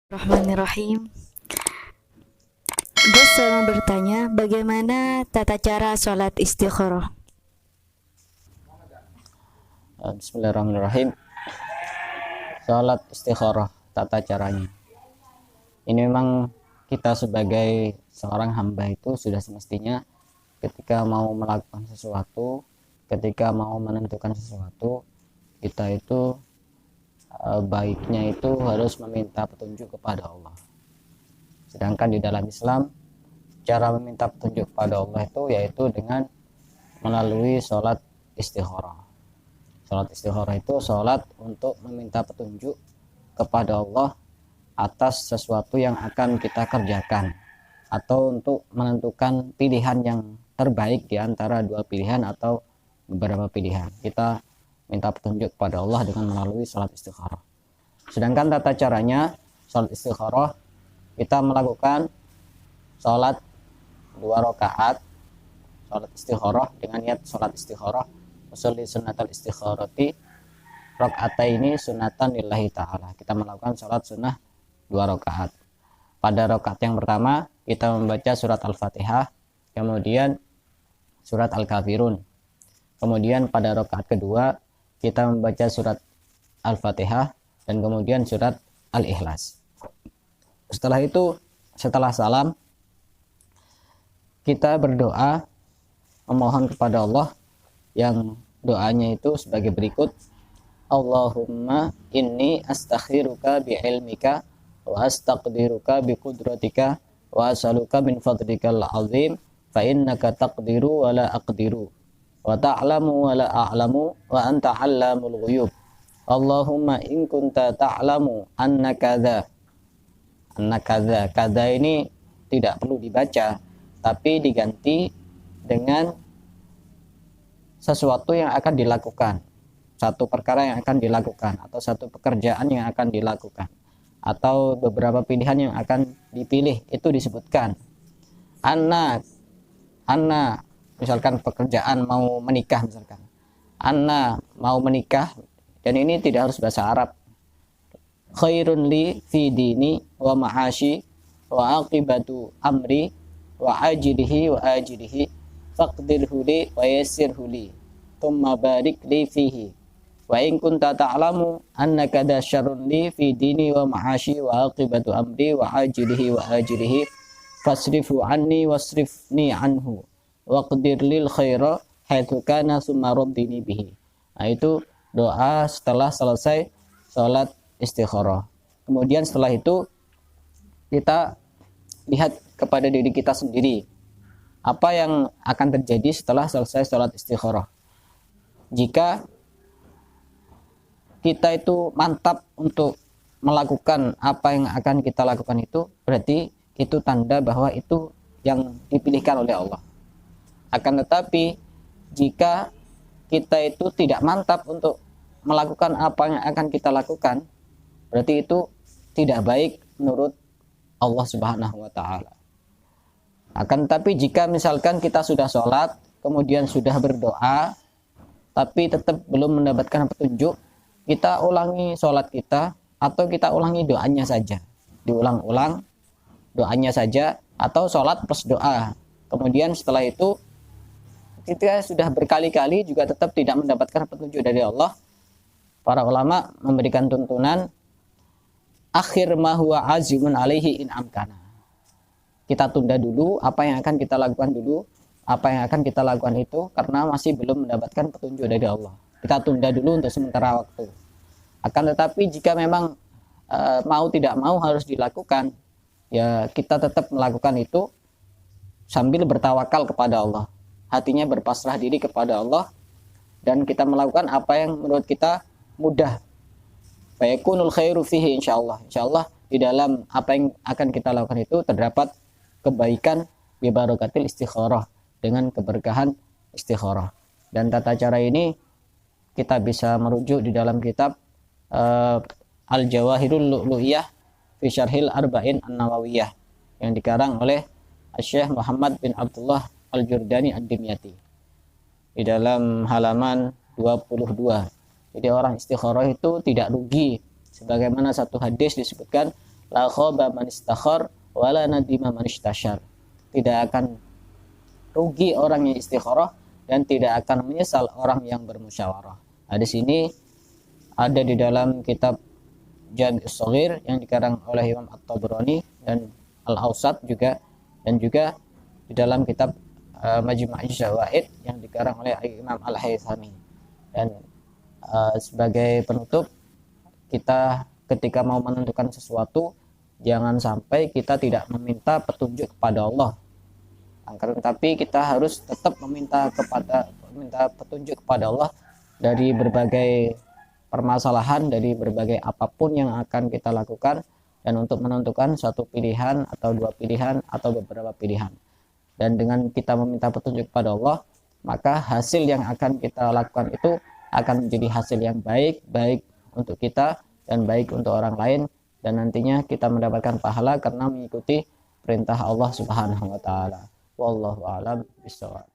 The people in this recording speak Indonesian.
Bismillahirrahmanirrahim. Gus, saya mau bertanya, bagaimana tata cara sholat istikharah? Bismillahirrahmanirrahim. Salat istikharah, tata caranya. Ini memang kita sebagai seorang hamba itu sudah semestinya ketika mau melakukan sesuatu, ketika mau menentukan sesuatu, kita itu baiknya itu harus meminta petunjuk kepada Allah. Sedangkan di dalam Islam, cara meminta petunjuk kepada Allah itu yaitu dengan melalui salat istikharah. Salat istikharah itu salat untuk meminta petunjuk kepada Allah atas sesuatu yang akan kita kerjakan atau untuk menentukan pilihan yang terbaik di antara dua pilihan atau beberapa pilihan. Kita minta petunjuk kepada Allah dengan melalui salat istikharah. Sedangkan tata caranya salat istikharah, kita melakukan salat 2 rakaat salat istikharah dengan niat salat istikharah, usolli sunnatal istikharati rakaataini sunatan lillahi ta'ala. Kita melakukan salat sunnah 2 rakaat. Pada rakaat yang pertama kita membaca surat Al-Fatihah, kemudian surat Al-Kafirun. Kemudian pada rakaat kedua kita membaca surat Al-Fatihah dan kemudian surat Al-Ikhlas. Setelah itu, setelah salam, kita berdoa memohon kepada Allah, yang doanya itu sebagai berikut: Allahumma inni astakhiruka bi'ilmika wa astaqdiruka biqudratika wa as'aluka min fadlikal azim fa innaka taqdiru wa la aqdiru wa ta'lamu wa la a'lamu wa anta 'allamul ghuyub. Allahumma in kunta ta'lamu anna kadza. Kadza ini tidak perlu dibaca, tapi diganti dengan sesuatu yang akan dilakukan, satu perkara yang akan dilakukan, atau satu pekerjaan yang akan dilakukan, atau beberapa pilihan yang akan dipilih. Itu disebutkan anna misalkan pekerjaan mau menikah, misalkan anna mau menikah, dan ini tidak harus bahasa Arab. Khairun li fi dini wa ma'ashi wa aqibatu amri wa ajilihi wa ajilihi faqdirhu li wa yassirhu li thumma barik li fihi wa in kunta ta'lamu annaka da syarrun li fi dini wa ma'ashi wa aqibatu amri wa ajilihi fasrifu anni wasrifni anhu waqdir lil khaira haitsu kana summa raddini bihi. Nah, itu doa setelah selesai salat istikharah. Kemudian setelah itu kita lihat kepada diri kita sendiri, apa yang akan terjadi setelah selesai sholat istikharah. Jika kita itu mantap untuk melakukan apa yang akan kita lakukan, itu berarti itu tanda bahwa itu yang dipilihkan oleh Allah. Akan tetapi jika kita itu tidak mantap untuk melakukan apa yang akan kita lakukan, berarti itu tidak baik menurut Allah Subhanahu wa ta'ala. Akan tetapi jika misalkan kita sudah sholat, kemudian sudah berdoa, tapi tetap belum mendapatkan petunjuk, kita ulangi sholat kita, atau kita ulangi doanya saja. Diulang-ulang doanya saja, atau sholat plus doa. Kemudian setelah itu, kita sudah berkali-kali juga tetap tidak mendapatkan petunjuk dari Allah. Para ulama memberikan tuntunan, akhir ma huwa azimun alaihi in amkana. Kita tunda dulu apa yang akan kita lakukan dulu, apa yang akan kita lakukan itu karena masih belum mendapatkan petunjuk dari Allah. Kita tunda dulu untuk sementara waktu. Akan tetapi jika memang mau tidak mau harus dilakukan, ya kita tetap melakukan itu sambil bertawakal kepada Allah. Hatinya berpasrah diri kepada Allah, dan kita melakukan apa yang menurut kita mudah. Fayakunul khairu fihi insyaallah. Insyaallah di dalam apa yang akan kita lakukan itu terdapat kebaikan bi barakatil istikharah, dengan keberkahan istikharah. Dan tata cara ini kita bisa merujuk di dalam kitab Al-Jawahirul Lu'lu'iyah fi Syarhil Arba'in An-Nawawiyah yang dikarang oleh Syekh Muhammad bin Abdullah Al-Jurdani Ad-Dimyati di dalam halaman 22. Jadi orang istikharah itu tidak rugi, sebagaimana satu hadis disebutkan, la khaba man istakhar wa la nadima man istashar. Tidak akan rugi orang yang istikharah dan tidak akan menyesal orang yang bermusyawarah. Nah, di sini ada di dalam kitab Jami' Shaghir yang dikarang oleh Imam At-Tabrani dan Al-Awsat juga, dan juga di dalam kitab Majmu' Zawaid yang dikarang oleh Imam Al-Haythami. Dan sebagai penutup, kita ketika mau menentukan sesuatu, jangan sampai kita tidak meminta petunjuk kepada Allah, akan tetapi kita harus tetap meminta petunjuk kepada Allah dari berbagai permasalahan, dari berbagai apapun yang akan kita lakukan, dan untuk menentukan suatu pilihan atau dua pilihan atau beberapa pilihan. Dan dengan kita meminta petunjuk kepada Allah, maka hasil yang akan kita lakukan itu akan menjadi hasil yang baik untuk kita dan baik untuk orang lain, dan nantinya kita mendapatkan pahala karena mengikuti perintah Allah Subhanahu wa taala. Wallahu a'lam bishawab.